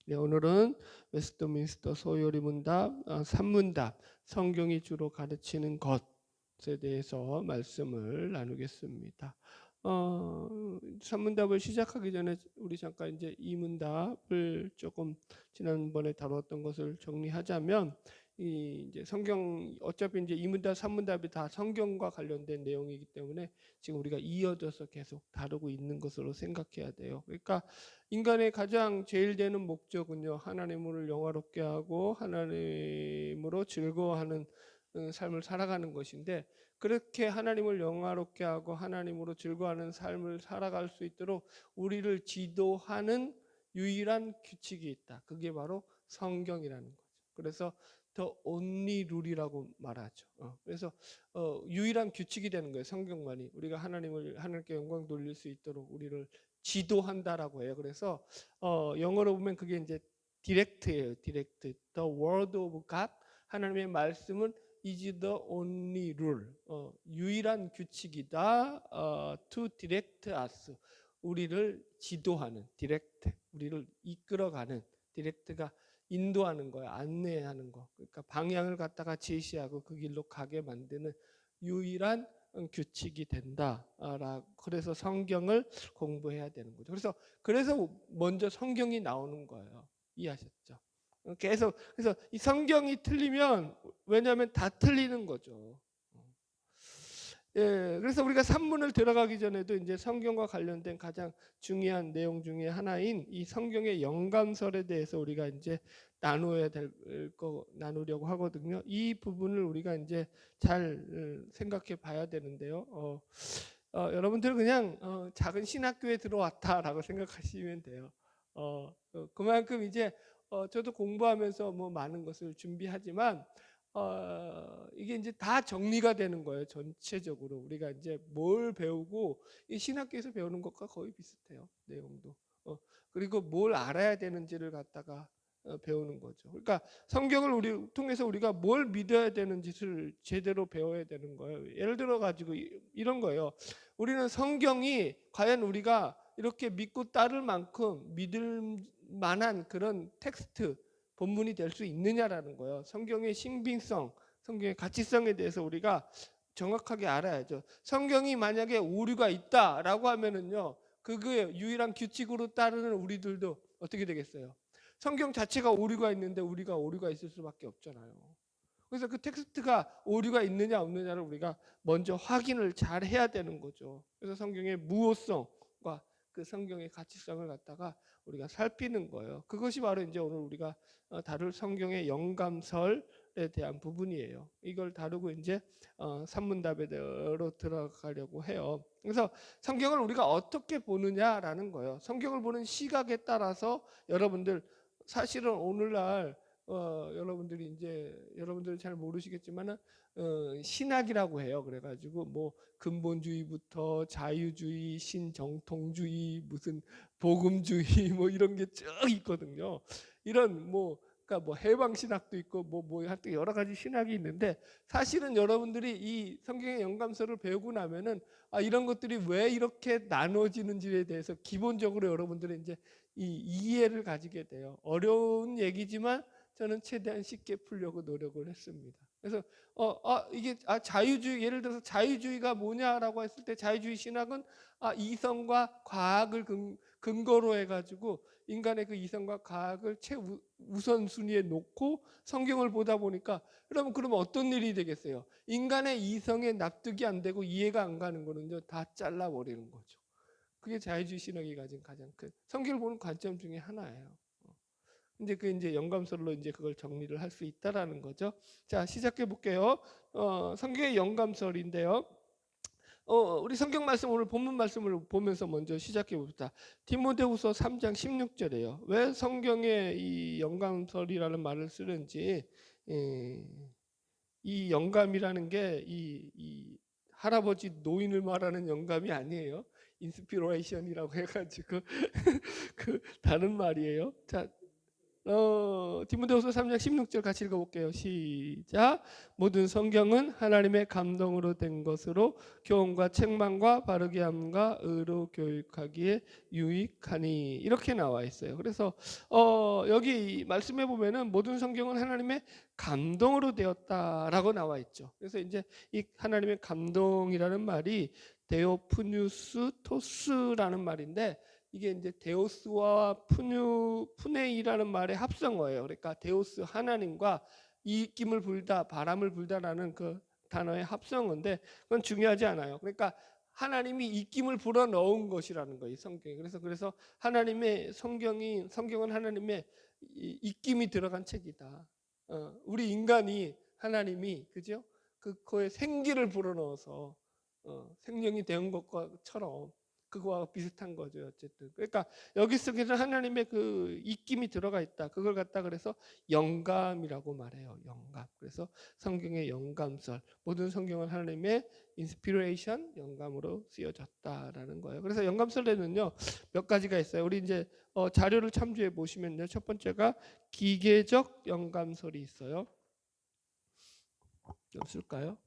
네, 오늘은 웨스트민스터 소요리 문답 3문답 성경이 주로 가르치는 것에 대해서 말씀을 나누겠습니다. 3문답을 시작하기 전에 우리 잠깐 이제 2문답을 조금 지난번에 다뤘던 것을 정리하자면 이제 성경 어차피 이제 2문답, 3문답이 다 성경과 관련된 내용이기 때문에 지금 우리가 이어져서 계속 다루고 있는 것으로 생각해야 돼요. 그러니까 인간의 가장 제일 되는 목적은요, 하나님을 영화롭게 하고 하나님으로 즐거워하는 삶을 살아가는 것인데, 그렇게 하나님을 영화롭게 하고 하나님으로 즐거워하는 삶을 살아갈 수 있도록 우리를 지도하는 유일한 규칙이 있다. 그게 바로 성경이라는 거죠. 그래서 The only rule이라고 말하죠. 그래서 유일한 규칙이 되는 거예요. 성경만이 우리가 하나님께 영광 돌릴 수 있도록 우리를 지도한다라고 해요. 그래서 영어로 보면 그게 이제 디렉트예요. 디렉트. The word of God. 하나님의 말씀은 is the only rule. 유일한 규칙이다. To direct us. 우리를 지도하는 디렉트. 우리를 이끌어가는 디렉트가 인도하는 거야. 안내하는 거. 그러니까 방향을 갖다가 제시하고 그 길로 가게 만드는 유일한 규칙이 된다. 그래서 성경을 공부해야 되는 거죠. 그래서 먼저 성경이 나오는 거예요. 이해하셨죠? 그래서 이 성경이 틀리면, 왜냐하면 다 틀리는 거죠. 예, 그래서 우리가 산문을 들어가기 전에도 이제 성경과 관련된 가장 중요한 내용 중에 하나인 이 성경의 영감설에 대해서 우리가 이제 나누려고 하거든요. 이 부분을 우리가 이제 잘 생각해 봐야 되는데요. 여러분들 그냥 작은 신학교에 들어왔다라고 생각하시면 돼요. 그만큼 이제 저도 공부하면서 뭐 많은 것을 준비하지만 이게 이제 다 정리가 되는 거예요. 전체적으로 우리가 이제 뭘 배우고 이 신학교에서 배우는 것과 거의 비슷해요. 내용도. 그리고 뭘 알아야 되는지를 갖다가 배우는 거죠. 그러니까 성경을 통해서 우리가 뭘 믿어야 되는지를 제대로 배워야 되는 거예요. 예를 들어 가지고 이런 거예요. 우리는 성경이 과연 우리가 이렇게 믿고 따를 만큼 믿을 만한 그런 텍스트 본문이 될 수 있느냐라는 거예요. 성경의 신빙성, 성경의 가치성에 대해서 우리가 정확하게 알아야죠. 성경이 만약에 오류가 있다라고 하면은요, 그거의 유일한 규칙으로 따르는 우리들도 어떻게 되겠어요? 성경 자체가 오류가 있는데 우리가 오류가 있을 수밖에 없잖아요. 그래서 그 텍스트가 오류가 있느냐 없느냐를 우리가 먼저 확인을 잘 해야 되는 거죠. 그래서 성경의 무호성과 그 성경의 가치성을 갖다가 우리가 살피는 거예요. 그것이 바로 이제 오늘 우리가 다룰 성경의 영감설에 대한 부분이에요. 이걸 다루고 이제 산문답에로 들어가려고 해요. 그래서 성경을 우리가 어떻게 보느냐라는 거예요. 성경을 보는 시각에 따라서 여러분들 사실은 오늘날 여러분들은 잘 모르시겠지만은 신학이라고 해요. 그래가지고 뭐 근본주의부터 자유주의, 신정통주의, 무슨 복음주의 뭐 이런 게 쭉 있거든요. 이런 그러니까 뭐 해방 신학도 있고 하여튼 여러 가지 신학이 있는데, 사실은 여러분들이 이 성경의 영감서를 배우고 나면은 이런 것들이 왜 이렇게 나눠지는지에 대해서 기본적으로 여러분들이 이제 이 이해를 가지게 돼요. 어려운 얘기지만 저는 최대한 쉽게 풀려고 노력을 했습니다. 그래서 이게 자유주의, 예를 들어서 자유주의가 뭐냐라고 했을 때 자유주의 신학은 이성과 과학을 근거로 해가지고 인간의 그 이성과 과학을 최우선순위에 놓고 성경을 보다 보니까, 그러면 어떤 일이 되겠어요? 인간의 이성에 납득이 안 되고 이해가 안 가는 거는요, 다 잘라버리는 거죠. 그게 자유주의 신학이 가진 가장 큰 성경을 보는 관점 중에 하나예요. 이제 영감설로 이제 그걸 정리를 할 수 있다라는 거죠. 자, 시작해 볼게요. 성경의 영감설인데요. 우리 성경 말씀, 오늘 본문 말씀을 보면서 먼저 시작해 봅시다. 디모데후서 3장 16절이에요. 왜 성경에 이 영감설이라는 말을 쓰는지, 이 영감이라는 게 이 할아버지 노인을 말하는 영감이 아니에요. 인스피레이션이라고 해가지고 그 다른 말이에요. 자, 디모데후서 3장 16절 같이 읽어볼게요. 시작. 모든 성경은 하나님의 감동으로 된 것으로 교훈과 책망과 바르게 함과 의로 교육하기에 유익하니, 이렇게 나와 있어요. 그래서 여기 말씀해 보면은 모든 성경은 하나님의 감동으로 되었다라고 나와 있죠. 그래서 이제 이 하나님의 감동이라는 말이 데오프뉴스 토스라는 말인데, 이게 이제 데오스와 푸네이라는 말의 합성어예요. 그러니까 데오스 하나님과 이낌을 불다, 바람을 불다라는 그 단어의 합성어인데, 그건 중요하지 않아요. 그러니까 하나님이 이낌을 불어 넣은 것이라는 거예요, 성경이. 그래서 하나님의 성경은 하나님의 이낌이 들어간 책이다. 우리 인간이 하나님이, 그죠? 그거에 생기를 불어 넣어서 생명이 된 것처럼 그거와 비슷한 거죠, 어쨌든. 그러니까 여기 속에는 하나님의 그 입김이 들어가 있다. 그걸 갖다 그래서 영감이라고 말해요. 영감. 그래서 성경의 영감설, 모든 성경은 하나님의 인스피레이션, 영감으로 쓰여졌다라는 거예요. 그래서 영감설에는요 몇 가지가 있어요. 우리 이제 자료를 참조해 보시면요, 첫 번째가 기계적 영감설이 있어요. 없을까요?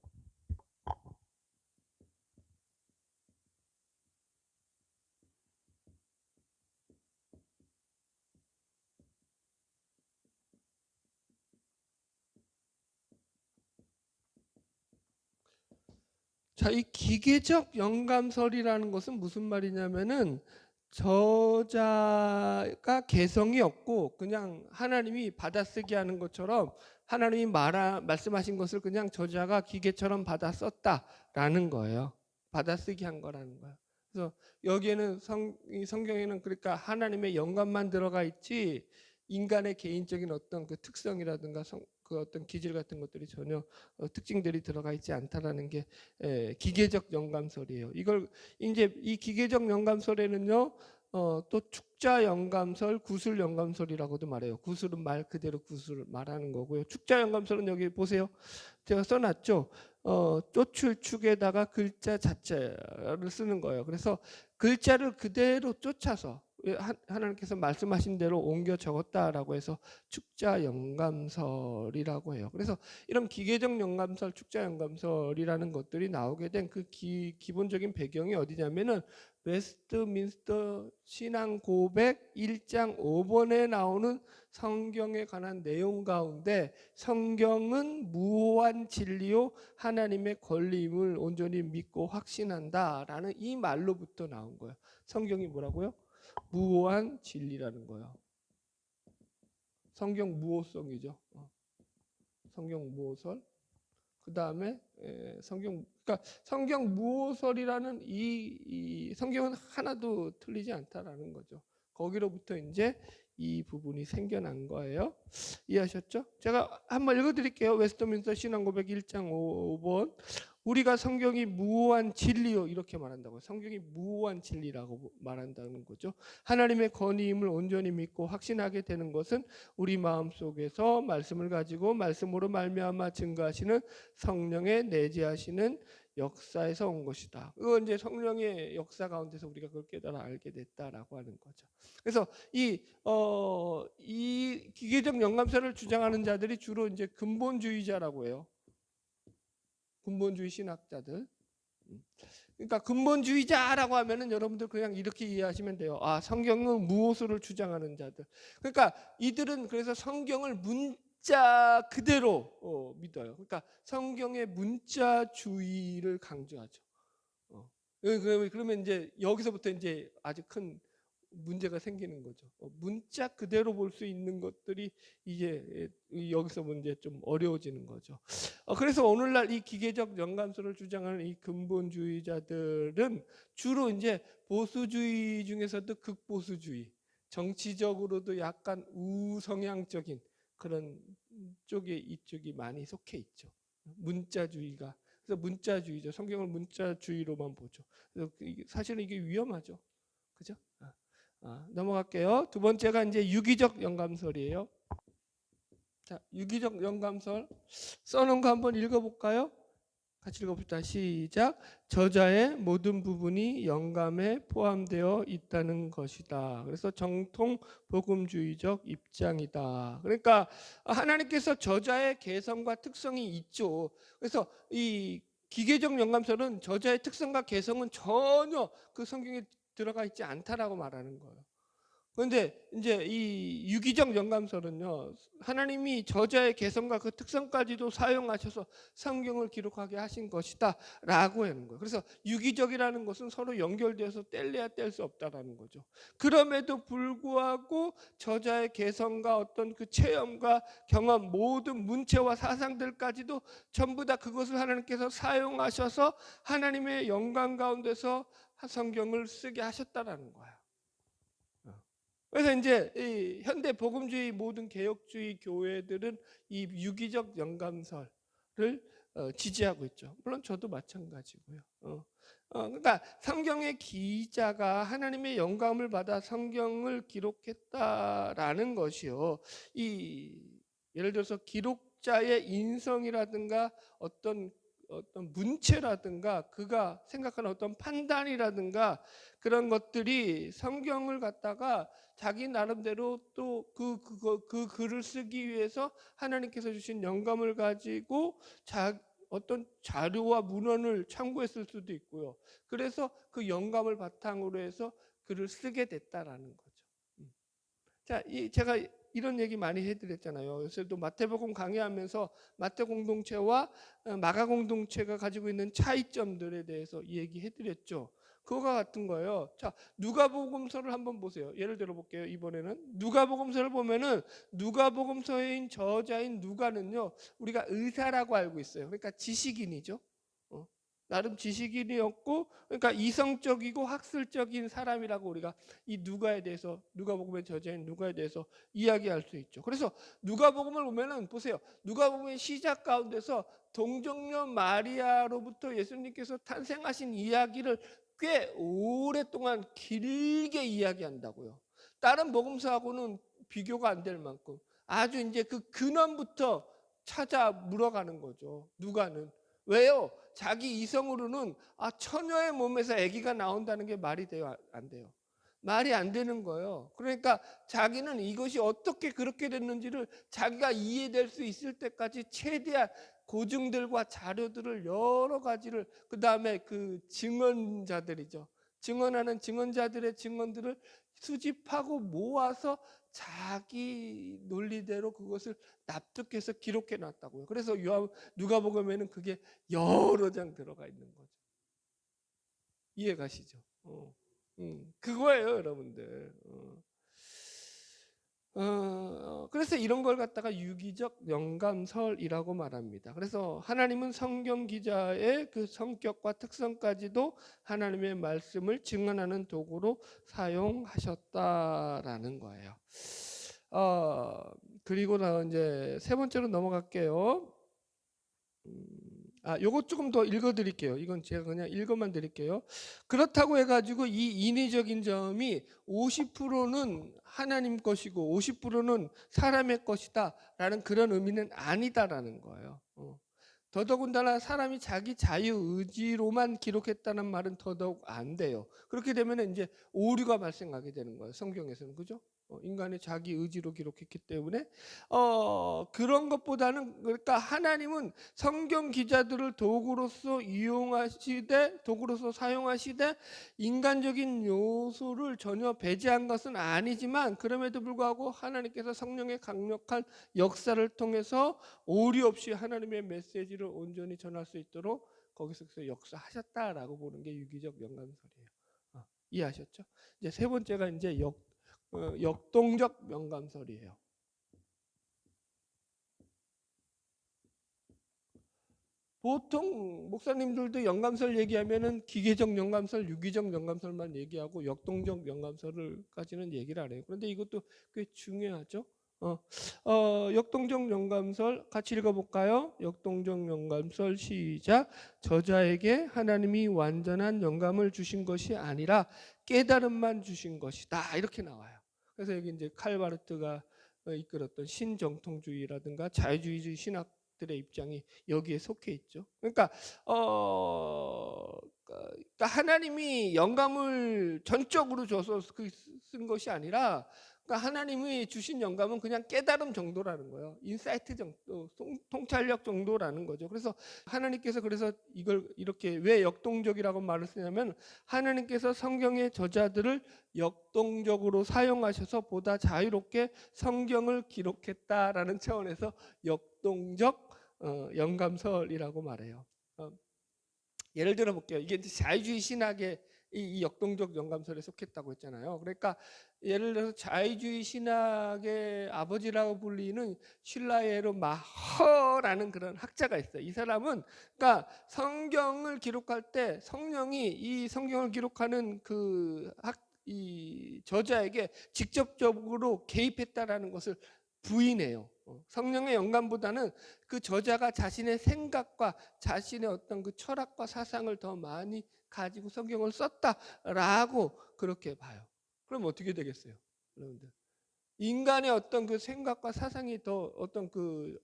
자, 이 기계적 영감설이라는 것은 무슨 말이냐면은 저자가 개성이 없고 그냥 하나님이 받아쓰기 하는 것처럼 하나님이 말씀하신 것을 그냥 저자가 기계처럼 받아 썼다라는 거예요. 받아쓰기 한 거라는 거예요. 그래서 여기에는 이 성경에는 그러니까 하나님의 영감만 들어가 있지 인간의 개인적인 어떤 그 특성이라든가 그 어떤 기질 같은 것들이 전혀 특징들이 들어가 있지 않다라는 게 기계적 영감설이에요. 이걸 이제 이 기계적 영감설에는요, 또 축자 영감설, 구술 영감설이라고도 말해요. 구술은 말 그대로 구술을 말하는 거고요. 축자 영감설은 여기 보세요. 제가 써놨죠. 쫓을축에다가 글자 자체를 쓰는 거예요. 그래서 글자를 그대로 쫓아서 하나님께서 말씀하신 대로 옮겨 적었다라고 해서 축자 영감설이라고 해요. 그래서 이런 기계적 영감설, 축자 영감설이라는 것들이 나오게 된 그 기본적인 배경이 어디냐면은 웨스트민스터 신앙 고백 1장 5번에 나오는 성경에 관한 내용 가운데 성경은 무한 진리요 하나님의 권리임을 온전히 믿고 확신한다라는 이 말로부터 나온 거예요. 성경이 뭐라고요? 무한 진리라는 거예요. 성경 무호성이죠. 성경 무호설. 그 다음에 그러니까 성경 무호설이라는 이 성경은 하나도 틀리지 않다라는 거죠. 거기로부터 이제 이 부분이 생겨난 거예요. 이해하셨죠? 제가 한번 읽어드릴게요. 웨스트민스터 신앙고백 1장 5번. 우리가 성경이 무한 진리요 이렇게 말한다고요. 성경이 무한 진리라고 말한다는 거죠. 하나님의 권위임을 온전히 믿고 확신하게 되는 것은 우리 마음속에서 말씀을 가지고 말씀으로 말미암아 증거하시는 성령의 내재하시는 역사에서 온 것이다. 그건 이제 성령의 역사 가운데서 우리가 그걸 깨달아 알게 됐다라고 하는 거죠. 그래서 이 기계적 영감설을 주장하는 자들이 주로 이제 근본주의자라고 해요. 근본주의 신학자들. 그러니까 근본주의자라고 하면은 여러분들 그냥 이렇게 이해하시면 돼요. 아, 성경은 무호수를 주장하는 자들. 그러니까 이들은 그래서 성경을 문자 그대로 믿어요. 그러니까 성경의 문자주의를 강조하죠. 그러면 이제 여기서부터 이제 아주 큰 문제가 생기는 거죠. 문자 그대로 볼 수 있는 것들이 이제 여기서 문제 좀 어려워지는 거죠. 그래서 오늘날 이 기계적 영감설을 주장하는 이 근본주의자들은 주로 이제 보수주의 중에서도 극보수주의, 정치적으로도 약간 우성향적인 그런 쪽에 이쪽이 많이 속해 있죠. 문자주의가. 그래서 문자주의죠. 성경을 문자주의로만 보죠. 그래서 사실은 이게 위험하죠. 그죠? 넘어갈게요. 두 번째가 이제 유기적 영감설이에요. 자, 유기적 영감설 써놓은 거 한번 읽어볼까요? 같이 읽어봅시다. 시작. 저자의 모든 부분이 영감에 포함되어 있다는 것이다. 그래서 정통 복음주의적 입장이다. 그러니까 하나님께서 저자의 개성과 특성이 있죠. 그래서 이 기계적 영감설은 저자의 특성과 개성은 전혀 그 성경에 들어가 있지 않다라고 말하는 거예요. 그런데 이제 이 유기적 영감설은요, 하나님이 저자의 개성과 그 특성까지도 사용하셔서 성경을 기록하게 하신 것이다라고 하는 거예요. 그래서 유기적이라는 것은 서로 연결되어서 뗄래야 뗄 수 없다라는 거죠. 그럼에도 불구하고 저자의 개성과 어떤 그 체험과 경험, 모든 문체와 사상들까지도 전부 다 그것을 하나님께서 사용하셔서 하나님의 영광 가운데서 성경을 쓰게 하셨다라는 거예요. 그래서 이제 이 현대 복음주의 모든 개혁주의 교회들은 이 유기적 영감설을 지지하고 있죠. 물론 저도 마찬가지고요. 그러니까 성경의 기자가 하나님의 영감을 받아 성경을 기록했다라는 것이요. 이 예를 들어서 기록자의 인성이라든가 어떤 문체라든가 그가 생각하는 어떤 판단이라든가 그런 것들이 성경을 갖다가 자기 나름대로 또 그 글을 쓰기 위해서 하나님께서 주신 영감을 가지고 어떤 자료와 문헌을 참고했을 수도 있고요. 그래서 그 영감을 바탕으로 해서 글을 쓰게 됐다라는 거죠. 자, 제가 이런 얘기 많이 해드렸잖아요. 요새도 마태복음 강의하면서 마태 공동체와 마가 공동체가 가지고 있는 차이점들에 대해서 얘기해드렸죠. 그거와 같은 거예요. 자, 누가복음서를 한번 보세요. 예를 들어 볼게요. 이번에는 누가복음서를 보면은 누가복음서인 저자인 누가는요, 우리가 의사라고 알고 있어요. 그러니까 지식인이죠. 나름 지식인이었고, 그러니까 이성적이고 학술적인 사람이라고 우리가 이 누가에 대해서, 누가복음의 저자인 누가에 대해서 이야기할 수 있죠. 그래서 누가복음을 보면은 보세요. 누가복음의 시작 가운데서 동정녀 마리아로부터 예수님께서 탄생하신 이야기를 꽤 오랫동안 길게 이야기한다고요. 다른 복음서하고는 비교가 안 될 만큼 아주 이제 그 근원부터 찾아 물어가는 거죠. 누가는. 왜요? 자기 이성으로는 처녀의 몸에서 아기가 나온다는 게 말이 돼요? 안 돼요? 말이 안 되는 거예요. 그러니까 자기는 이것이 어떻게 그렇게 됐는지를 자기가 이해될 수 있을 때까지 최대한 고증들과 자료들을 여러 가지를, 그 다음에 그 증언자들이죠. 증언하는 증언자들의 증언들을 수집하고 모아서 자기 논리대로 그것을 납득해서 기록해 놨다고요. 그래서 누가복음에는 그게 여러 장 들어가 있는 거죠. 이해 가시죠? 그거예요, 여러분들. 그래서 이런 걸 갖다가 유기적 영감설이라고 말합니다. 그래서 하나님은 성경 기자의 그 성격과 특성까지도 하나님의 말씀을 증언하는 도구로 사용하셨다라는 거예요. 그리고 나 이제 세 번째로 넘어갈게요. 요거 조금 더 읽어드릴게요. 이건 제가 그냥 읽어만 드릴게요. 그렇다고 해가지고 이 인위적인 점이 50%는 하나님 것이고 50%는 사람의 것이다 라는 그런 의미는 아니다라는 거예요. 더더군다나 사람이 자기 자유의지로만 기록했다는 말은 더더욱 안 돼요. 그렇게 되면 이제 오류가 발생하게 되는 거예요. 성경에서는. 그죠? 인간의 자기 의지로 기록했기 때문에 그런 것보다는, 그러니까 하나님은 성경 기자들을 도구로서 이용하시되, 도구로서 사용하시되 인간적인 요소를 전혀 배제한 것은 아니지만, 그럼에도 불구하고 하나님께서 성령의 강력한 역사를 통해서 오류 없이 하나님의 메시지를 온전히 전할 수 있도록 거기서 역사하셨다라고 보는 게 유기적 영감설이에요. 이해하셨죠? 이제 세 번째가 이제 역동적 영감설이에요. 보통 목사님들도 영감설 얘기하면은 기계적 영감설, 유기적 영감설만 얘기하고 역동적 영감설을까지는 얘기를 안 해요. 그런데 이것도 꽤 중요하죠. 역동적 영감설 같이 읽어볼까요? 역동적 영감설 시작. 저자에게 하나님이 완전한 영감을 주신 것이 아니라 깨달음만 주신 것이다. 이렇게 나와요. 그래서 여기 이제 칼바르트가 이끌었던 신정통주의라든가 자유주의 신학 신학자들의 입장이 여기에 속해 있죠. 그러니까 그러니까 하나님이 영감을 전적으로 줘서 쓴 것이 아니라, 그러니까 하나님이 주신 영감은 그냥 깨달음 정도라는 거예요. 인사이트 정도, 통찰력 정도라는 거죠. 그래서 하나님께서 그래서 이걸 이렇게 왜 역동적이라고 말을 쓰냐면, 하나님께서 성경의 저자들을 역동적으로 사용하셔서 보다 자유롭게 성경을 기록했다라는 차원에서 역동적 영감설이라고 말해요. 예를 들어 볼게요. 이게 이제 자유주의 신학의 이 역동적 영감설에 속했다고 했잖아요. 그러니까 예를 들어서 자유주의 신학의 아버지라고 불리는 슐라예르 마허라는 그런 학자가 있어요. 이 사람은 그러니까 성경을 기록할 때 성령이 이 성경을 기록하는 이 저자에게 직접적으로 개입했다라는 것을 부인해요. 성령의 영감보다는 그 저자가 자신의 생각과 자신의 어떤 그 철학과 사상을 더 많이 가지고 성경을 썼다라고 그렇게 봐요. 그럼 어떻게 되겠어요, 여러분들? 인간의 어떤 그 생각과 사상이 더 어떤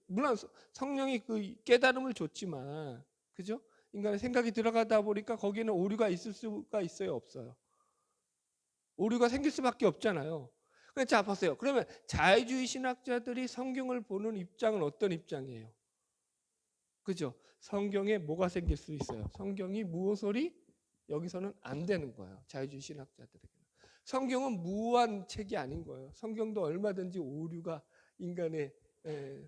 물론 성령이 그 깨달음을 줬지만, 그죠? 인간의 생각이 들어가다 보니까 거기에는 오류가 있을 수가 있어요, 없어요? 오류가 생길 수밖에 없잖아요. 자, 보세요. 그러면 자유주의 신학자들이 성경을 보는 입장은 어떤 입장이에요? 그죠? 성경에 뭐가 생길 수 있어요? 성경이 무오소리? 여기서는 안 되는 거예요. 자유주의 신학자들에게는. 성경은 무한 책이 아닌 거예요. 성경도 얼마든지 오류가 인간의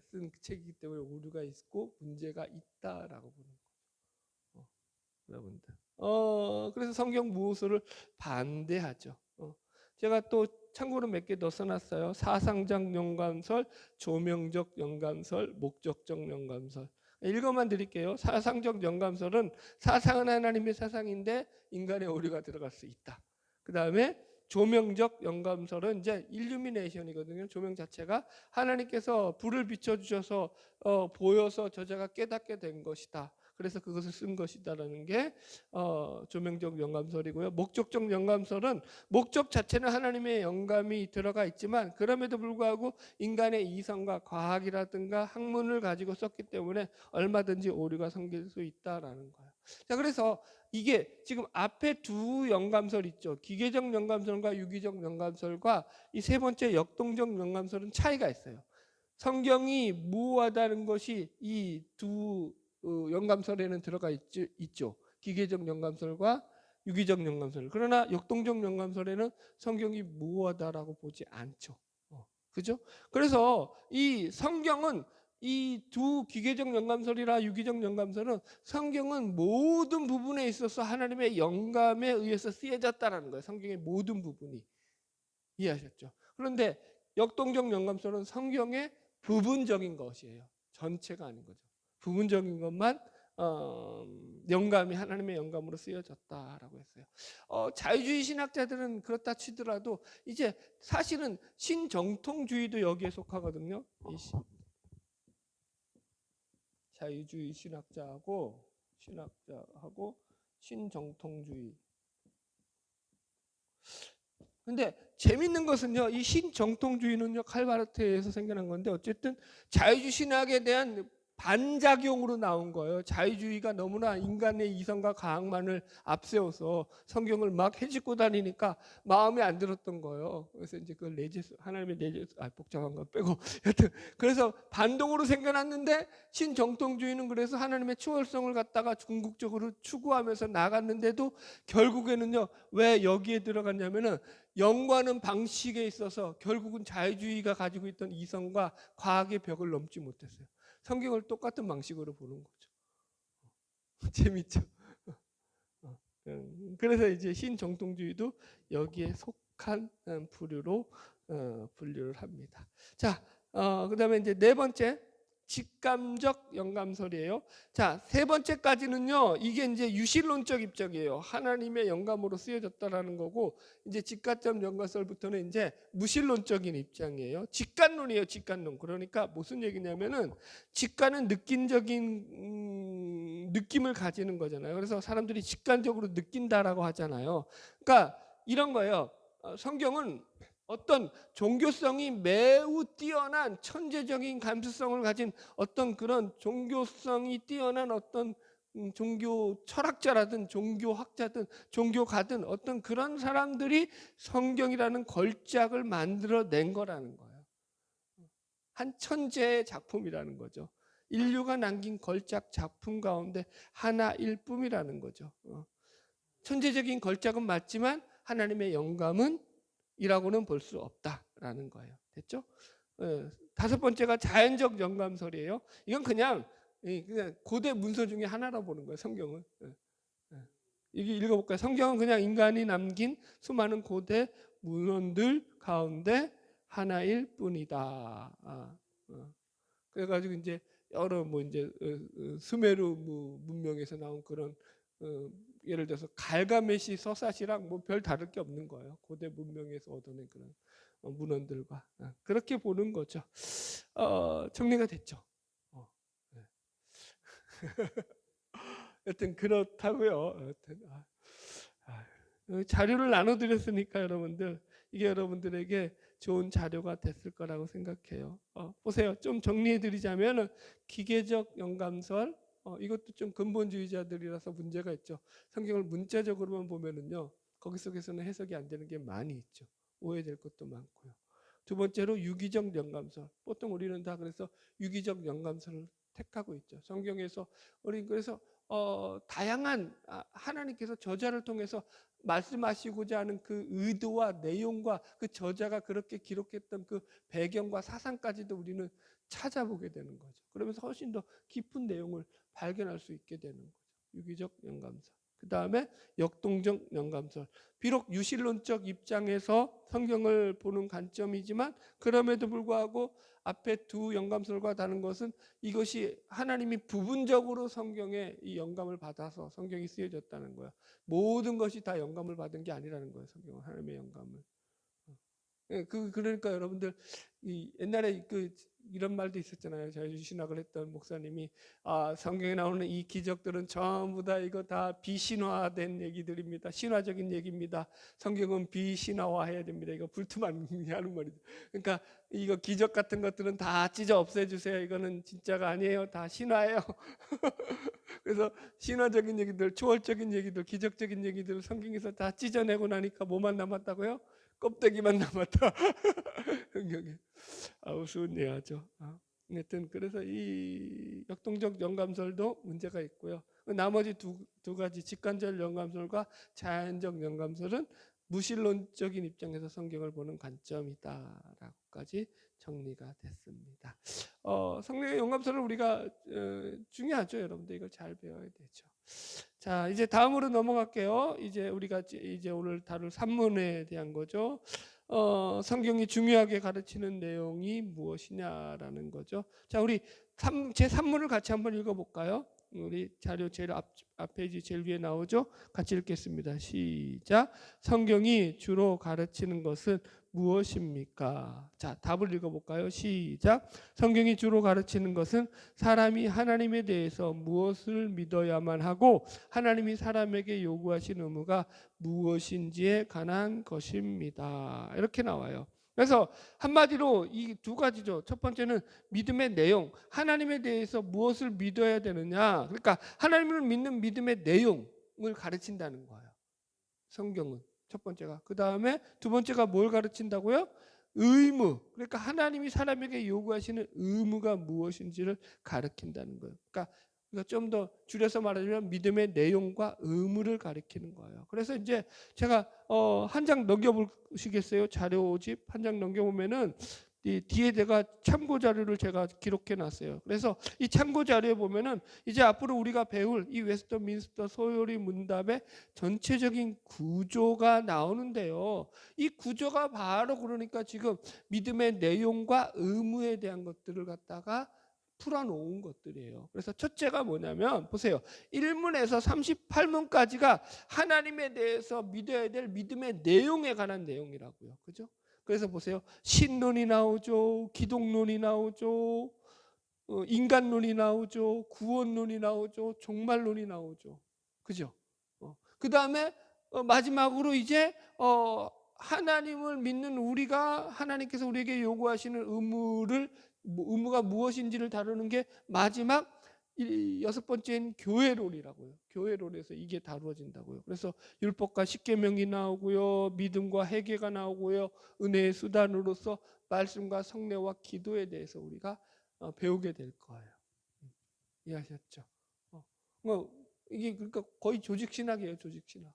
쓴 책이기 때문에 오류가 있고 문제가 있다라고 보는 거죠. 여러분들. 그래서 성경 무오소를 반대하죠. 제가 또 참고로 몇 개 더 써놨어요. 사상적 영감설, 조명적 영감설, 목적적 영감설. 읽어만 드릴게요. 사상적 영감설은 사상은 하나님의 사상인데 인간의 오류가 들어갈 수 있다. 그 다음에 조명적 영감설은 이제 일루미네이션이거든요. 조명 자체가 하나님께서 불을 비춰주셔서 보여서 저자가 깨닫게 된 것이다. 그래서 그것을 쓴 것이다라는 게 조명적 영감설이고요. 목적적 영감설은 목적 자체는 하나님의 영감이 들어가 있지만 그럼에도 불구하고 인간의 이성과 과학이라든가 학문을 가지고 썼기 때문에 얼마든지 오류가 생길 수 있다라는 거예요. 자, 그래서 이게 지금 앞에 두 영감설 있죠. 기계적 영감설과 유기적 영감설과 이 세 번째 역동적 영감설은 차이가 있어요. 성경이 무오하다는 것이 이 두 영감설에는 들어가 있죠. 기계적 영감설과 유기적 영감설. 그러나 역동적 영감설에는 성경이 무오하다라고 보지 않죠. 그죠? 그래서 이 성경은 이 두 기계적 영감설이나 유기적 영감설은 성경은 모든 부분에 있어서 하나님의 영감에 의해서 쓰여졌다라는 거예요. 성경의 모든 부분이. 이해하셨죠? 그런데 역동적 영감설은 성경의 부분적인 것이에요. 전체가 아닌 거죠. 부분적인 것만 영감이 하나님의 영감으로 쓰여졌다라고 했어요. 자유주의 신학자들은 그렇다 치더라도 이제 사실은 신정통주의도 여기에 속하거든요. 자유주의 신학자하고 신정통주의. 근데 재밌는 것은요, 이 신정통주의는요 칼바르트에서 생겨난 건데 어쨌든 자유주의 신학에 대한 반작용으로 나온 거예요. 자유주의가 너무나 인간의 이성과 과학만을 앞세워서 성경을 막 해집고 다니니까 마음에 안 들었던 거예요. 그래서 이제 그 레제스 하나님의 레제스 복잡한 거 빼고 여튼 그래서 반동으로 생겨났는데 신정통주의는 그래서 하나님의 초월성을 갖다가 궁극적으로 추구하면서 나갔는데도 결국에는요 왜 여기에 들어갔냐면은 영과는 방식에 있어서 결국은 자유주의가 가지고 있던 이성과 과학의 벽을 넘지 못했어요. 성경을 똑같은 방식으로 보는 거죠. 재밌죠? 그래서 이제 신정통주의도 여기에 속한 부류로 분류를 합니다. 자, 그다음에 이제 네 번째 직감적 영감설이에요. 자, 세 번째까지는요. 이게 이제 유실론적 입장이에요. 하나님의 영감으로 쓰여졌다라는 거고 이제 직가점 영감설부터는 이제 무실론적인 입장이에요. 직관론이에요. 직관론. 그러니까 무슨 얘기냐면은 직관은 느낀적인 느낌을 가지는 거잖아요. 그래서 사람들이 직관적으로 느낀다라고 하잖아요. 그러니까 이런 거예요. 성경은 어떤 종교성이 매우 뛰어난 천재적인 감수성을 가진 어떤 그런 종교성이 뛰어난 어떤 종교 철학자라든 종교학자든 종교가든 어떤 그런 사람들이 성경이라는 걸작을 만들어낸 거라는 거예요. 한 천재의 작품이라는 거죠. 인류가 남긴 걸작 작품 가운데 하나일 뿐이라는 거죠. 천재적인 걸작은 맞지만 하나님의 영감은 이라고는 볼 수 없다라는 거예요. 됐죠? 다섯 번째가 자연적 영감설이에요. 이건 그냥 고대 문서 중에 하나라고 보는 거예요. 성경은. 이게 읽어볼까요? 성경은 그냥 인간이 남긴 수많은 고대 문헌들 가운데 하나일 뿐이다. 그래가지고 이제 여러 뭐 이제 수메르 문명에서 나온 그런 예를 들어서 갈가메시 서사시랑 뭐 별 다를 게 없는 거예요. 고대 문명에서 얻어낸 그런 문헌들과 그렇게 보는 거죠. 정리가 됐죠. 네. 여튼 그렇다고요. 여튼 자료를 나눠드렸으니까 여러분들 이게 여러분들에게 좋은 자료가 됐을 거라고 생각해요. 보세요. 좀 정리해드리자면 기계적 영감설 이것도 좀 근본주의자들이라서 문제가 있죠. 성경을 문자적으로만 보면은요 거기 속에서는 해석이 안 되는 게 많이 있죠. 오해될 것도 많고요. 두 번째로 유기적 영감설. 보통 우리는 다 그래서 유기적 영감설을 택하고 있죠. 성경에서 우리 그래서 다양한 하나님께서 저자를 통해서 말씀하시고자 하는 그 의도와 내용과 그 저자가 그렇게 기록했던 그 배경과 사상까지도 우리는 찾아보게 되는 거죠. 그러면서 훨씬 더 깊은 내용을 발견할 수 있게 되는 거죠. 유기적 영감설. 그 다음에 역동적 영감설. 비록 유실론적 입장에서 성경을 보는 관점이지만 그럼에도 불구하고 앞에 두 영감설과 다른 것은 이것이 하나님이 부분적으로 성경에 이 영감을 받아서 성경이 쓰여졌다는 거야. 모든 것이 다 영감을 받은 게 아니라는 거예요. 성경은 하나님의 영감을. 그러니까 여러분들 옛날에 이런 말도 있었잖아요. 자유신학을 했던 목사님이 성경에 나오는 이 기적들은 전부 다 이거 다 비신화된 얘기들입니다. 신화적인 얘기입니다. 성경은 비신화화해야 됩니다. 이거 불투만 하는 말이죠. 그러니까 이거 기적 같은 것들은 다 찢어 없애주세요. 이거는 진짜가 아니에요. 다 신화예요. 그래서 신화적인 얘기들, 초월적인 얘기들, 기적적인 얘기들을 성경에서 다 찢어내고 나니까 뭐만 남았다고요? 껍데기만 남았다. 성경에. 우스운 예하죠. 하여튼 그래서 이 역동적 영감설도 문제가 있고요. 나머지 두 가지 직관적 영감설과 자연적 영감설은 무신론적인 입장에서 성경을 보는 관점이다라고까지 정리가 됐습니다. 성경의 영감설을 우리가 중요하죠, 여러분들 이걸 잘 배워야 되죠. 자, 이제 다음으로 넘어갈게요. 이제 우리가 이제 오늘 다룰 산문에 대한 거죠. 성경이 중요하게 가르치는 내용이 무엇이냐라는 거죠. 자, 우리 제 산문을 같이 한번 읽어볼까요? 우리 자료 제일 앞 페이지 제일 위에 나오죠. 같이 읽겠습니다. 시작. 성경이 주로 가르치는 것은 무엇입니까? 자, 답을 읽어볼까요? 시작. 성경이 주로 가르치는 것은 사람이 하나님에 대해서 무엇을 믿어야만 하고 하나님이 사람에게 요구하신 의무가 무엇인지에 관한 것입니다. 이렇게 나와요. 그래서 한마디로 이 두 가지죠. 첫 번째는 믿음의 내용, 하나님에 대해서 무엇을 믿어야 되느냐. 그러니까 하나님을 믿는 믿음의 내용을 가르친다는 거예요. 성경은 첫 번째가. 그 다음에 두 번째가 뭘 가르친다고요? 의무. 그러니까 하나님이 사람에게 요구하시는 의무가 무엇인지를 가르친다는 거예요. 그러니까 좀 더 줄여서 말하자면 믿음의 내용과 의무를 가리키는 거예요. 그래서 이제 제가 한 장 넘겨보시겠어요? 자료집 한 장 넘겨보면은 이 뒤에 내가 참고 자료를 제가 기록해 놨어요. 그래서 이 참고 자료에 보면은 이제 앞으로 우리가 배울 이 웨스터민스터 소요리 문답의 전체적인 구조가 나오는데요. 이 구조가 바로 그러니까 지금 믿음의 내용과 의무에 대한 것들을 갖다가 풀어놓은 것들이에요. 그래서 첫째가 뭐냐면 보세요. 1문에서 38문까지가 하나님에 대해서 믿어야 될 믿음의 내용에 관한 내용이라고요. 그죠? 그래서 보세요. 신론이 나오죠. 기독론이 나오죠. 인간론이 나오죠. 구원론이 나오죠. 종말론이 나오죠. 그죠? 그 다음에 마지막으로 이제 하나님을 믿는 우리가 하나님께서 우리에게 요구하시는 의무가 무엇인지를 다루는 게 마지막 여섯 번째인 교회론이라고요. 교회론에서 이게 다루어진다고요. 그래서 율법과 십계명이 나오고요, 믿음과 회개가 나오고요, 은혜의 수단으로서 말씀과 성례와 기도에 대해서 우리가 배우게 될 거예요. 이해하셨죠? 이게 그러니까 거의 조직 신학이에요, 조직 신학.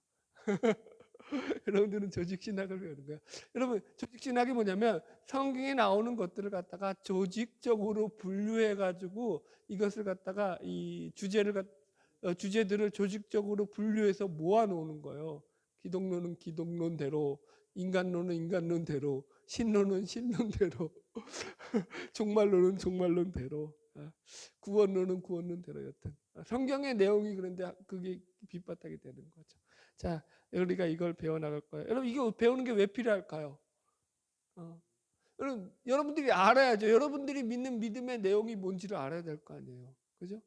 여러분들은 조직 신학을 배우는 거예요. 여러분, 조직 신학이 뭐냐면 성경에 나오는 것들을 갖다가 조직적으로 분류해 가지고 이것을 갖다가 이 주제들을 조직적으로 분류해서 모아 놓는 거예요. 기독론은 기독론대로, 인간론은 인간론대로, 신론은 신론대로, 종말론은 종말론대로, 구원론은 구원론대로. 여튼 성경의 내용이 그런데 그게 밑바닥이 되는 거죠. 자, 우리가 이걸 배워나갈 거예요. 여러분, 이거 배우는 게 왜 필요할까요? 여러분들이 알아야죠. 여러분들이 믿는 믿음의 내용이 뭔지를 알아야 될 거 아니에요. 그죠?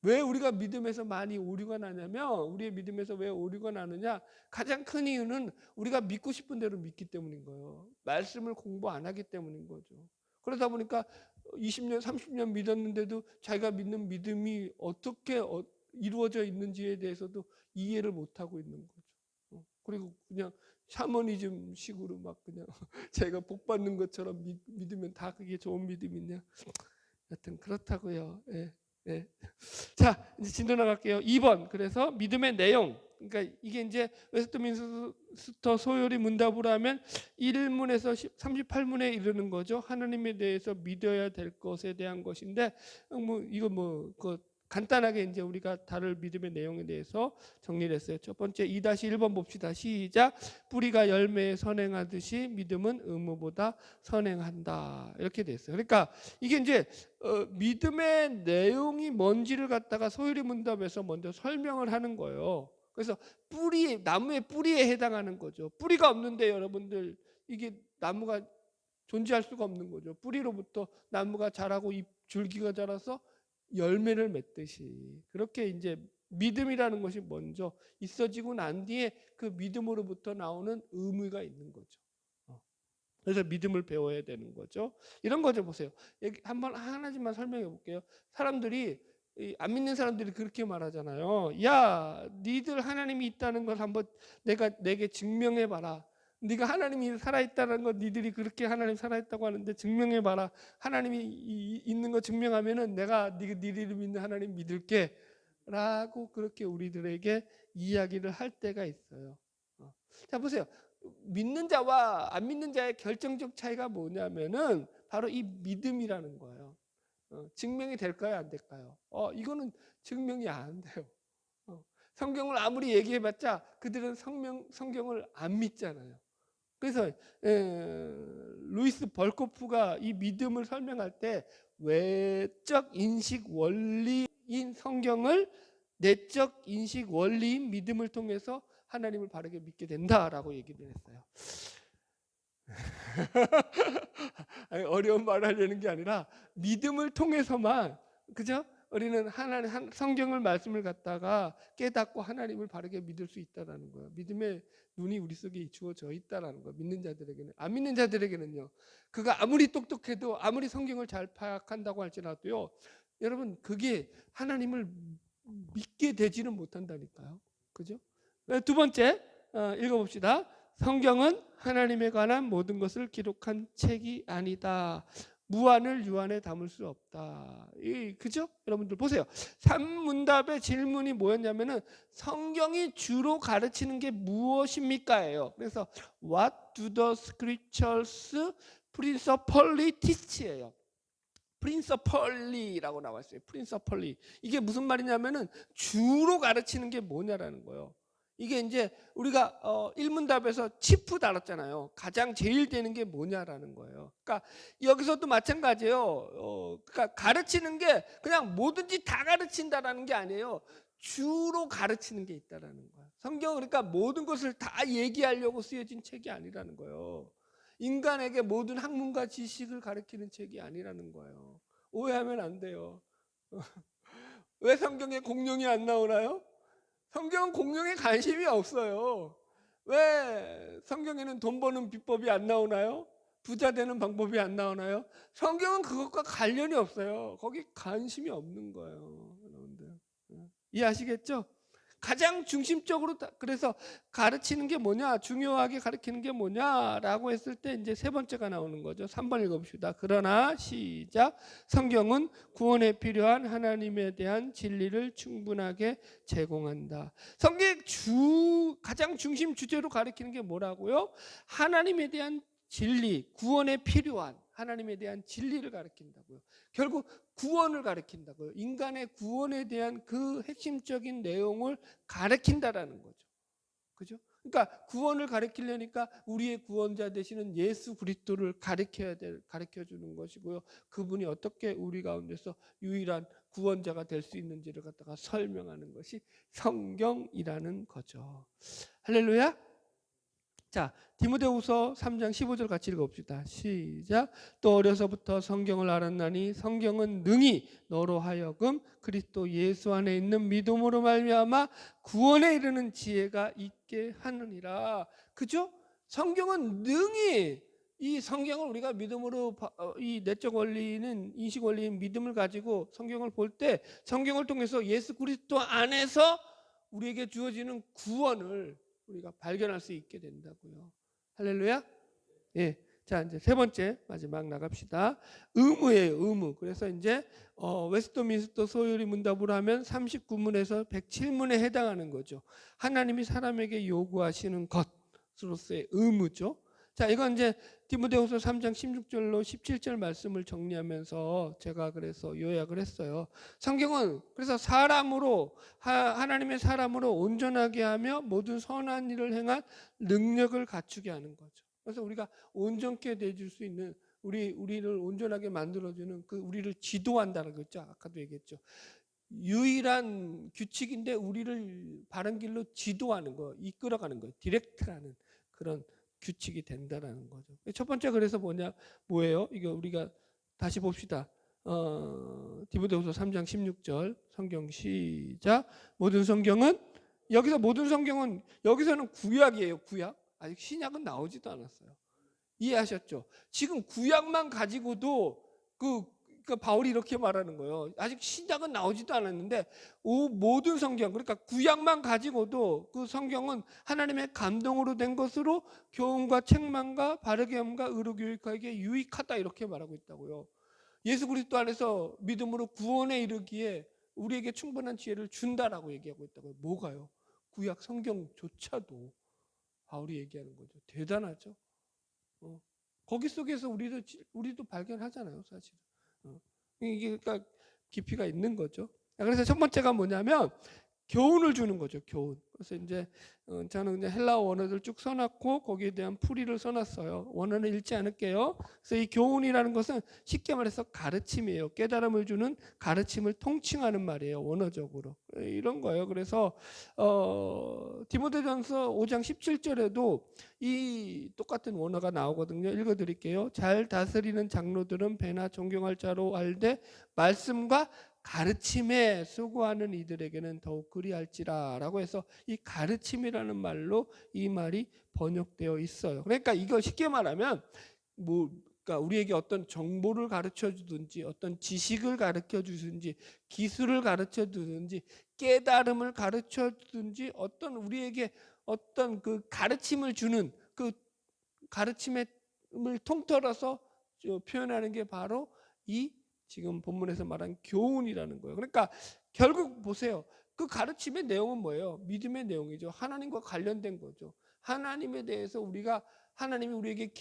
왜 우리가 믿음에서 많이 오류가 나냐면, 우리의 믿음에서 왜 오류가 나느냐, 가장 큰 이유는 우리가 믿고 싶은 대로 믿기 때문인 거예요. 말씀을 공부 안 하기 때문인 거죠. 그러다 보니까 20년, 30년 믿었는데도 자기가 믿는 믿음이 어떻게 이루어져 있는지에 대해서도 이해를 못 하고 있는 거죠. 그리고 그냥 샤머니즘 식으로 막 그냥 자기가 복 받는 것처럼 믿으면 다 그게 좋은 믿음이냐. 여튼 그렇다고요. 예. 예. 자, 이제 진도 나갈게요. 2번. 그래서 믿음의 내용. 그러니까 이게 이제 웨스트민스터 소요리 문답으로 하면 1문에서 38문에 이르는 거죠. 하나님에 대해서 믿어야 될 것에 대한 것인데, 이거 간단하게 이제 우리가 다룰 믿음의 내용에 대해서 정리를 했어요. 첫 번째 2-1번 봅시다. 시작. 뿌리가 열매에 선행하듯이 믿음은 의무보다 선행한다. 이렇게 돼 있어요. 그러니까 이게 이제 믿음의 내용이 뭔지를 갖다가 소요리 문답에서 먼저 설명을 하는 거예요. 그래서 나무의 뿌리에 해당하는 거죠. 뿌리가 없는데 여러분들 이게 나무가 존재할 수가 없는 거죠. 뿌리로부터 나무가 자라고 줄기가 자라서 열매를 맺듯이 그렇게 이제 믿음이라는 것이 먼저 있어지고 난 뒤에 그 믿음으로부터 나오는 의무가 있는 거죠. 그래서 믿음을 배워야 되는 거죠. 이런 거죠. 보세요. 한번 하나씩만 설명해 볼게요. 사람들이 안 믿는 사람들이 그렇게 말하잖아요. 야, 니들 하나님이 있다는 걸 한번 내게 증명해 봐라. 네가 하나님이 살아있다는 거 니들이 그렇게 하나님 살아있다고 하는데 증명해 봐라. 하나님이 있는 거 증명하면은 내가 니들이 믿는 하나님 믿을게 라고 그렇게 우리들에게 이야기를 할 때가 있어요. 자, 보세요. 믿는 자와 안 믿는 자의 결정적 차이가 뭐냐면은 바로 이 믿음이라는 거예요. 증명이 될까요, 안 될까요? 이거는 증명이 안 돼요. 성경을 아무리 얘기해봤자 그들은 성경을 안 믿잖아요. 그래서 루이스 벌코프가 이 믿음을 설명할 때 외적 인식 원리인 성경을 내적 인식 원리인 믿음을 통해서 하나님을 바르게 믿게 된다라고 얘기를 했어요. 어려운 말을 하려는 게 아니라 믿음을 통해서만, 그죠? 우리는 하나님 성경을 말씀을 갖다가 깨닫고 하나님을 바르게 믿을 수 있다라는 거예요. 믿음의 눈이 우리 속에 주어져 있다라는 거예요. 믿는 자들에게는. 안 믿는 자들에게는요. 그가 아무리 똑똑해도 아무리 성경을 잘 파악한다고 할지라도요. 여러분 그게 하나님을 믿게 되지는 못한다니까요. 그죠? 두 번째 읽어봅시다. 성경은 하나님에 관한 모든 것을 기록한 책이 아니다. 무한을 유한에 담을 수 없다. 그죠? 여러분들 보세요. 3문답의 질문이 뭐였냐면은 성경이 주로 가르치는 게 무엇입니까예요. 그래서 What do the scriptures principally teach예요. principally라고 나와 있어요. principally. 이게 무슨 말이냐면은 주로 가르치는 게 뭐냐라는 거예요. 이게 이제 우리가 1문답에서 치프 다뤘잖아요. 가장 제일 되는 게 뭐냐라는 거예요. 그러니까 여기서도 마찬가지예요. 그러니까 가르치는 게 그냥 뭐든지 다 가르친다라는 게 아니에요. 주로 가르치는 게 있다라는 거예요. 성경은 그러니까 모든 것을 다 얘기하려고 쓰여진 책이 아니라는 거예요. 인간에게 모든 학문과 지식을 가르치는 책이 아니라는 거예요. 오해하면 안 돼요. 왜 성경에 공룡이 안 나오나요? 성경은 공룡에 관심이 없어요. 왜 성경에는 돈 버는 비법이 안 나오나요? 부자 되는 방법이 안 나오나요? 성경은 그것과 관련이 없어요. 거기 관심이 없는 거예요, 여러분들. 이해하시겠죠? 가장 중심적으로 그래서 가르치는 게 뭐냐, 중요하게 가르치는 게 뭐냐라고 했을 때 이제 세 번째가 나오는 거죠. 3번 읽어봅시다. 그러나 시작. 성경은 구원에 필요한 하나님에 대한 진리를 충분하게 제공한다. 성경 가장 중심 주제로 가르치는 게 뭐라고요? 하나님에 대한 진리, 구원에 필요한 하나님에 대한 진리를 가르친다고요. 결국 구원을 가르친다고요. 인간의 구원에 대한 그 핵심적인 내용을 가르친다라는 거죠. 그죠? 그러니까 구원을 가르치려니까 우리의 구원자 되시는 예수 그리스도를 가르쳐 주는 것이고요. 그분이 어떻게 우리 가운데서 유일한 구원자가 될 수 있는지를 갖다가 설명하는 것이 성경이라는 거죠. 할렐루야. 자, 디모데후서 3장 15절 같이 읽어봅시다. 시작. 또 어려서부터 성경을 알았나니 성경은 능히 너로 하여금 그리스도 예수 안에 있는 믿음으로 말미암아 구원에 이르는 지혜가 있게 하느니라. 그죠? 성경은 능히, 이 성경을 우리가 믿음으로, 이 내적 원리는, 인식 원리인 믿음을 가지고 성경을 볼 때 성경을 통해서 예수 그리스도 안에서 우리에게 주어지는 구원을 우리가 발견할 수 있게 된다고요. 할렐루야. 예. 자, 이제 세 번째 마지막 나갑시다. 의무예요, 의무. 그래서 이제 웨스트민스터 소요리 문답으로 하면 39문에서 107문에 해당하는 거죠. 하나님이 사람에게 요구하시는 것으로서의 의무죠. 자, 이건 이제 디모데후서 3장 16절로 17절 말씀을 정리하면서 제가 그래서 요약을 했어요. 성경은 그래서 사람으로, 하나님의 사람으로 온전하게 하며 모든 선한 일을 행한 능력을 갖추게 하는 거죠. 그래서 우리가 온전케 되줄 수 있는, 우리를 온전하게 만들어주는, 그 우리를 지도한다는 거 있죠. 아까도 얘기했죠. 유일한 규칙인데 우리를 바른 길로 지도하는 거, 이끌어가는 거, 디렉트라는 그런 규칙이 된다라는 거죠. 첫 번째 그래서 뭐예요? 이거 우리가 다시 봅시다. 디모데후서 3장 16절 성경 시작. 모든 성경은, 여기서 모든 성경은, 여기서는 구약이에요. 구약. 아직 신약은 나오지도 않았어요. 이해하셨죠? 지금 구약만 가지고도 그러니까 바울이 이렇게 말하는 거예요. 아직 신약은 나오지도 않았는데 모든 성경, 그러니까 구약만 가지고도 그 성경은 하나님의 감동으로 된 것으로 교훈과 책망과 바르게 함과 의로 교육하기에 유익하다, 이렇게 말하고 있다고요. 예수 그리스도 안에서 믿음으로 구원에 이르기에 우리에게 충분한 지혜를 준다라고 얘기하고 있다고요. 뭐가요? 구약 성경조차도 바울이 얘기하는 거죠. 대단하죠. 거기 속에서 우리도 발견하잖아요, 사실. 이게 그러니까 깊이가 있는 거죠. 그래서 첫 번째가 뭐냐면 교훈을 주는 거죠. 교훈. 그래서 이제 저는 이제 헬라어 원어들 쭉 써놨고 거기에 대한 풀이를 써놨어요. 원어는 읽지 않을게요. 그래서 이 교훈이라는 것은 쉽게 말해서 가르침이에요. 깨달음을 주는, 가르침을 통칭하는 말이에요. 원어적으로 이런 거예요. 그래서 디모데전서 5장 17절에도 이 똑같은 원어가 나오거든요. 읽어드릴게요. 잘 다스리는 장로들은 배나 존경할 자로 알되 말씀과 가르침에 수고하는 이들에게는 더욱 그리할지라 라고 해서 이 가르침이라는 말로 이 말이 번역되어 있어요. 그러니까 이거 쉽게 말하면 그러니까 우리에게 어떤 정보를 가르쳐 주든지 어떤 지식을 가르쳐 주든지 기술을 가르쳐 주든지 깨달음을 가르쳐 주든지 어떤 우리에게 어떤 그 가르침을 주는 그 가르침을 통틀어서 표현하는 게 바로 이 지금 본문에서 말한 교훈이라는 거예요. 그러니까 결국 보세요. 그 가르침의 내용은 뭐예요? 믿음의 내용이죠. 하나님과 관련된 거죠. 하나님에 대해서 하나님이 우리에게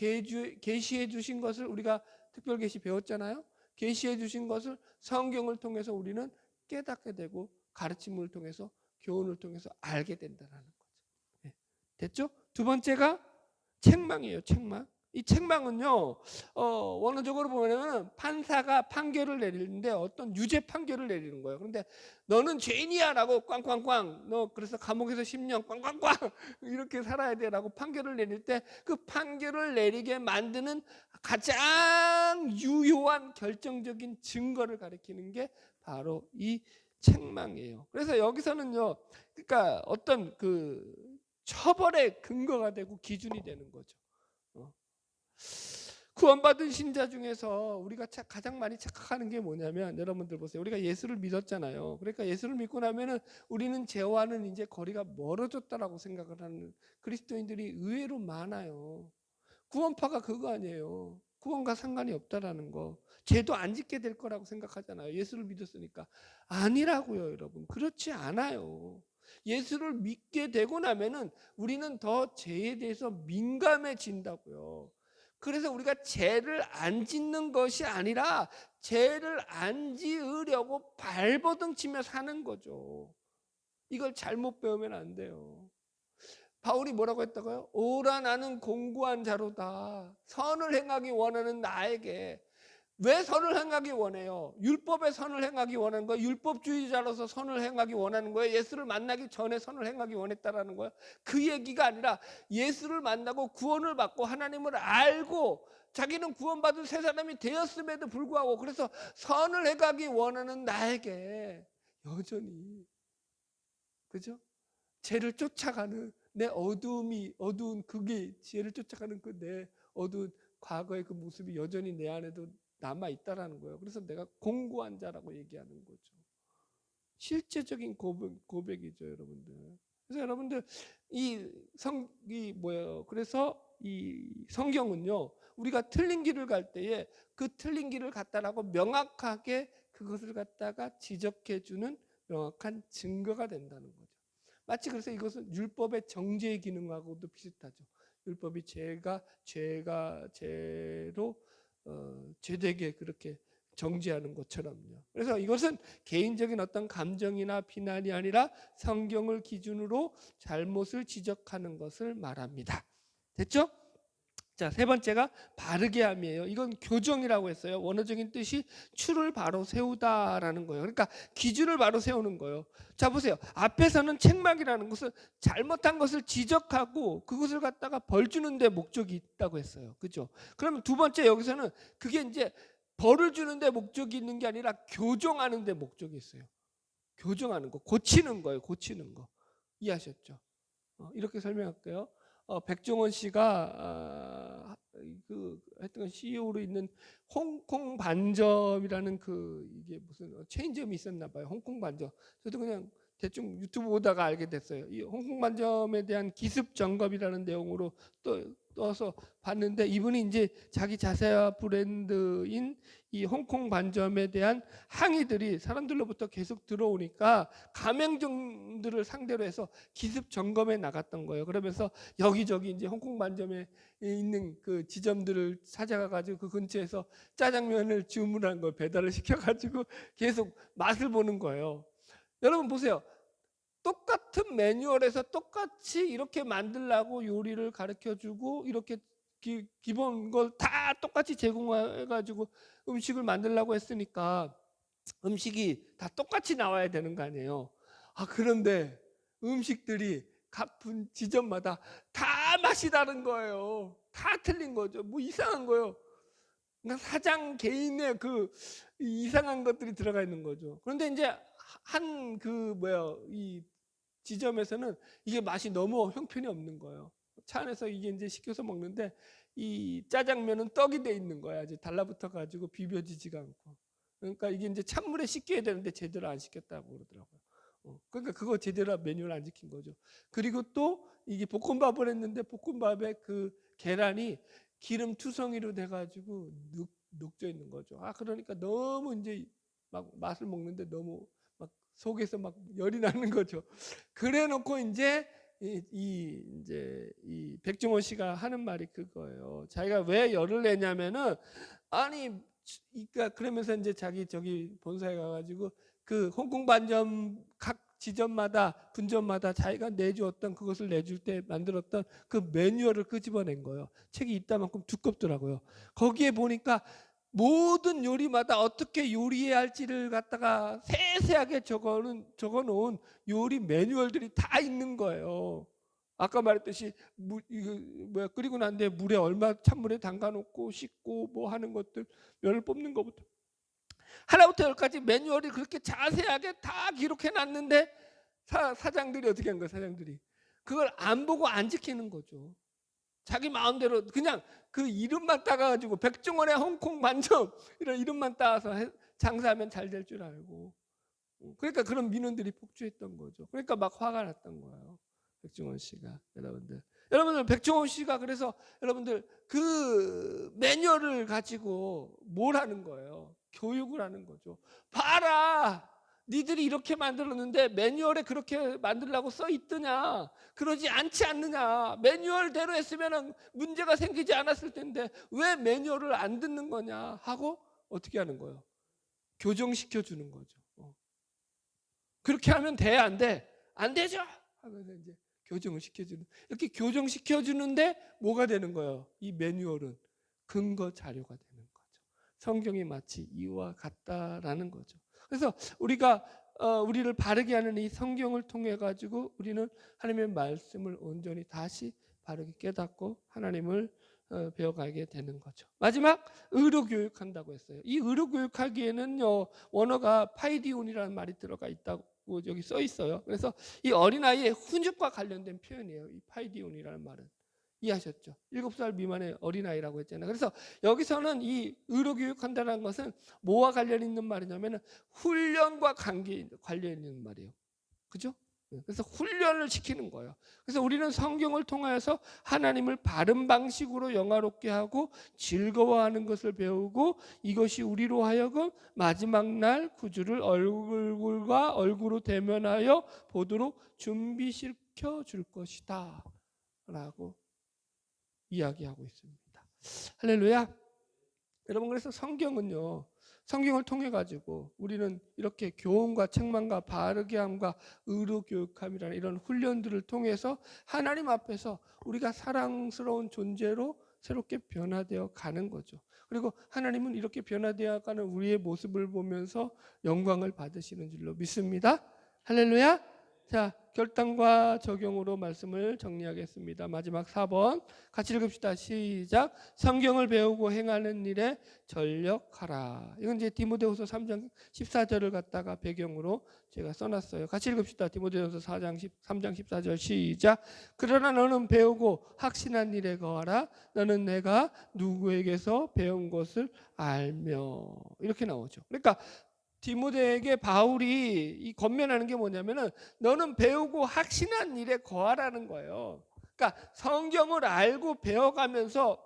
계시해 주신 것을 우리가 특별 계시 배웠잖아요. 계시해 주신 것을 성경을 통해서 우리는 깨닫게 되고 가르침을 통해서, 교훈을 통해서 알게 된다는 거죠. 네. 됐죠? 두 번째가 책망이에요. 책망. 이 책망은요, 원어적으로 보면 판사가 판결을 내리는데 어떤 유죄 판결을 내리는 거예요. 그런데 너는 죄인이야라고 꽝꽝꽝, 너 그래서 감옥에서 10년 꽝꽝꽝 이렇게 살아야 돼라고 판결을 내릴 때 그 판결을 내리게 만드는 가장 유효한 결정적인 증거를 가리키는 게 바로 이 책망이에요. 그래서 여기서는요, 그러니까 어떤 처벌의 근거가 되고 기준이 되는 거죠. 구원받은 신자 중에서 우리가 가장 많이 착각하는 게 뭐냐면, 여러분들 보세요. 우리가 예수를 믿었잖아요. 그러니까 예수를 믿고 나면은 우리는 죄와는 이제 거리가 멀어졌다라고 생각을 하는 그리스도인들이 의외로 많아요. 구원파가 그거 아니에요. 구원과 상관이 없다라는 거. 죄도 안 짓게 될 거라고 생각하잖아요. 예수를 믿었으니까. 아니라고요, 여러분. 그렇지 않아요. 예수를 믿게 되고 나면은 우리는 더 죄에 대해서 민감해진다고요. 그래서 우리가 죄를 안 짓는 것이 아니라 죄를 안 지으려고 발버둥치며 사는 거죠. 이걸 잘못 배우면 안 돼요. 바울이 뭐라고 했다고요? 오라 나는 공고한 자로다. 선을 행하기 원하는 나에게. 왜 선을 행하기 원해요? 율법의 선을 행하기 원하는 거예요? 율법주의자로서 선을 행하기 원하는 거예요? 예수를 만나기 전에 선을 행하기 원했다라는 거예요? 그 얘기가 아니라 예수를 만나고 구원을 받고 하나님을 알고 자기는 구원받은 새 사람이 되었음에도 불구하고 그래서 선을 행하기 원하는 나에게 여전히, 그죠? 죄를 쫓아가는 내 어두운 그게 죄를 쫓아가는 그 내 어두운 과거의 그 모습이 여전히 내 안에도 남아 있다라는 거예요. 그래서 내가 공고한 자라고 얘기하는 거죠. 실제적인 고백이죠, 여러분들. 그래서 여러분들 그래서 이 성경은요, 우리가 틀린 길을 갈 때에 그 틀린 길을 갔다라고 명확하게 그것을 갖다가 지적해 주는 명확한 증거가 된다는 거죠. 마치 그래서 이것은 율법의 정죄의 기능하고도 비슷하죠. 율법이 죄로 죄되게 그렇게 정죄하는 것처럼요. 그래서 이것은 개인적인 어떤 감정이나 비난이 아니라 성경을 기준으로 잘못을 지적하는 것을 말합니다. 됐죠? 자, 세 번째가 바르게 함이에요. 이건 교정이라고 했어요. 원어적인 뜻이 추를 바로 세우다라는 거예요. 그러니까 기준을 바로 세우는 거예요. 자, 보세요. 앞에서는 책망이라는 것은 잘못한 것을 지적하고 그것을 갖다가 벌 주는 데 목적이 있다고 했어요. 그죠? 그러면 두 번째 여기서는 그게 이제 벌을 주는 데 목적이 있는 게 아니라 교정하는 데 목적이 있어요. 교정하는 거, 고치는 거예요. 고치는 거. 이해하셨죠? 이렇게 설명할게요. 백종원 씨가 하여튼 CEO로 있는 홍콩 반점이라는 이게 무슨 체인점이 있었나 봐요. 홍콩 반점. 저도 그냥 대충 유튜브 보다가 알게 됐어요. 이 홍콩 반점에 대한 기습 점검이라는 내용으로 떠서 봤는데, 이분이 이제 자기 자사 브랜드인 이 홍콩 반점에 대한 항의들이 사람들로부터 계속 들어오니까 가맹점들을 상대로 해서 기습 점검에 나갔던 거예요. 그러면서 여기저기 이제 홍콩 반점에 있는 그 지점들을 찾아가 가지고 그 근처에서 짜장면을 주문한 걸 배달을 시켜 가지고 계속 맛을 보는 거예요. 여러분 보세요. 똑같은 매뉴얼에서 똑같이 이렇게 만들라고 요리를 가르쳐주고 이렇게 기본 걸 다 똑같이 제공해가지고 음식을 만들라고 했으니까 음식이 다 똑같이 나와야 되는 거 아니에요. 그런데 음식들이 각 지점마다 다 맛이 다른 거예요. 다 틀린 거죠. 뭐 이상한 거예요. 그러니까 사장 개인의 그 이상한 것들이 들어가 있는 거죠. 그런데 이제 이 지점에서는 이게 맛이 너무 형편이 없는 거예요. 차 안에서 이게 이제 시켜서 먹는데 이 짜장면은 떡이 돼 있는 거야. 이제 달라붙어 가지고 비벼지지가 않고. 그러니까 이게 이제 찬물에 식혀야 되는데 제대로 안 식혔다고 그러더라고요. 그러니까 그거 제대로 메뉴를 안 지킨 거죠. 그리고 또 이게 볶음밥을 했는데 볶음밥에 그 계란이 기름 투성이로 돼가지고 녹져 있는 거죠. 그러니까 너무 이제 막 맛을 먹는데 너무 막 속에서 막 열이 나는 거죠. 그래놓고 이제 이 백종원 씨가 하는 말이 그거예요. 자기가 왜 열을 내냐면은 그러니까 그러면서 이제 저기 본사에 가가지고 그 홍콩 반점 각 지점마다 분점마다 자기가 내주었던 그것을 내줄 때 만들었던 그 매뉴얼을 끄집어낸 거예요. 책이 이따만큼 두껍더라고요. 거기에 보니까 모든 요리마다 어떻게 요리해야 할지를 갖다가 세세하게 적어놓은 요리 매뉴얼들이 다 있는 거예요. 아까 말했듯이 끓이고 난 뒤에 찬물에 담가놓고 씻고 뭐 하는 것들, 면을 뽑는 것부터 하나부터 열까지 매뉴얼이 그렇게 자세하게 다 기록해 놨는데 사장들이 어떻게 한 거예요? 사장들이 그걸 안 보고 안 지키는 거죠. 자기 마음대로 그냥 그 이름만 따가지고 백종원의 홍콩 반점 이런 이름만 따서 장사하면 잘 될 줄 알고, 그러니까 그런 민원들이 폭주했던 거죠. 그러니까 막 화가 났던 거예요. 백종원 씨가. 여러분들 백종원 씨가 그래서 여러분들 그 매뉴얼을 가지고 뭘 하는 거예요? 교육을 하는 거죠. 봐라, 니들이 이렇게 만들었는데 매뉴얼에 그렇게 만들라고 써 있더냐? 그러지 않지 않느냐? 매뉴얼대로 했으면 문제가 생기지 않았을 텐데 왜 매뉴얼을 안 듣는 거냐 하고 어떻게 하는 거예요? 교정시켜 주는 거죠. 그렇게 하면 돼, 안 돼? 안 되죠. 하면서 이제 교정을 시켜주는, 이렇게 교정시켜주는데 뭐가 되는 거예요? 이 매뉴얼은 근거 자료가 되는 거죠. 성경이 마치 이와 같다라는 거죠. 그래서 우리가 우리를 바르게 하는 이 성경을 통해 가지고 우리는 하나님의 말씀을 온전히 다시 바르게 깨닫고 하나님을 배워가게 되는 거죠. 마지막, 의로 교육한다고 했어요. 이 의로 교육하기에는요, 원어가 파이디온이라는 말이 들어가 있다고 여기 써 있어요. 그래서 이 어린아이의 훈육과 관련된 표현이에요. 이 파이디온이라는 말은. 이해하셨죠? 7살 미만의 어린아이라고 했잖아요. 그래서 여기서는 이 의로 교육한다는 것은 뭐와 관련 있는 말이냐면 훈련과 관련 있는 말이에요. 그죠? 그래서 훈련을 시키는 거예요. 그래서 우리는 성경을 통해서 하나님을 바른 방식으로 영화롭게 하고 즐거워하는 것을 배우고, 이것이 우리로 하여금 마지막 날 구주를 얼굴과 얼굴로 대면하여 보도록 준비시켜 줄 것이다 라고 이야기하고 있습니다. 할렐루야. 여러분, 그래서 성경을 통해 가지고 우리는 이렇게 교훈과 책망과 바르게 함과 의로 교육함이라는 이런 훈련들을 통해서 하나님 앞에서 우리가 사랑스러운 존재로 새롭게 변화되어 가는 거죠. 그리고 하나님은 이렇게 변화되어 가는 우리의 모습을 보면서 영광을 받으시는 줄로 믿습니다. 할렐루야. 자, 결단과 적용으로 말씀을 정리하겠습니다. 마지막 4번 같이 읽읍시다. 시작. 성경을 배우고 행하는 일에 전력하라. 이건 이제 디모데후서 3장 14절을 갖다가 배경으로 제가 써놨어요. 같이 읽읍시다. 디모데후서 3장 14절 시작. 그러나 너는 배우고 확신한 일에 거하라. 너는 내가 누구에게서 배운 것을 알며. 이렇게 나오죠. 그러니까 디모데에게 바울이 이 권면하는 게 뭐냐면은 너는 배우고 확신한 일에 거하라는 거예요. 그러니까 성경을 알고 배워가면서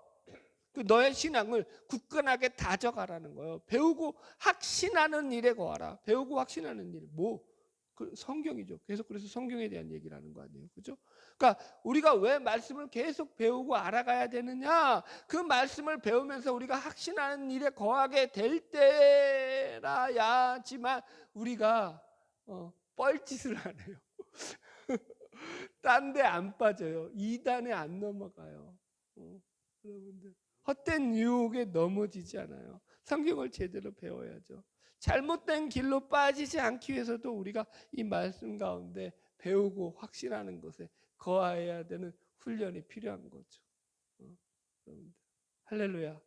그 너의 신앙을 굳건하게 다져가라는 거예요. 배우고 확신하는 일에 거하라. 배우고 확신하는 일, 그 성경이죠. 계속 그래서 성경에 대한 얘기를 하는 거 아니에요, 그죠? 그러니까 우리가 왜 말씀을 계속 배우고 알아가야 되느냐? 그 말씀을 배우면서 우리가 확신하는 일에 거하게 될 때라야지만 우리가 뻘짓을 안 해요. 딴 데 안 빠져요. 이단에 안 넘어가요. 여러분들 헛된 유혹에 넘어지지 않아요. 성경을 제대로 배워야죠. 잘못된 길로 빠지지 않기 위해서도 우리가 이 말씀 가운데 배우고 확신하는 것에 거해야 되는 훈련이 필요한 거죠. 할렐루야.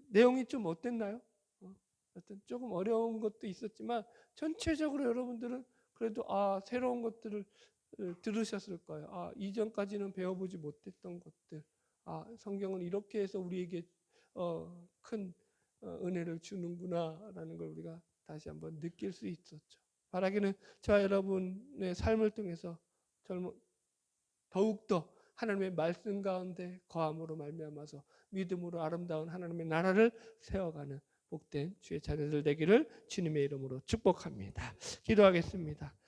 내용이 좀 어땠나요? 어떤 조금 어려운 것도 있었지만 전체적으로 여러분들은 그래도 새로운 것들을 들으셨을 거예요. 이전까지는 배워보지 못했던 것들. 성경은 이렇게 해서 우리에게 큰 은혜를 주는구나라는 걸 우리가 다시 한번 느낄 수 있었죠. 바라기는 저와 여러분의 삶을 통해서 더욱더 하나님의 말씀 가운데 거함으로 말미암아서 믿음으로 아름다운 하나님의 나라를 세워가는 복된 주의 자녀들 되기를 주님의 이름으로 축복합니다. 기도하겠습니다.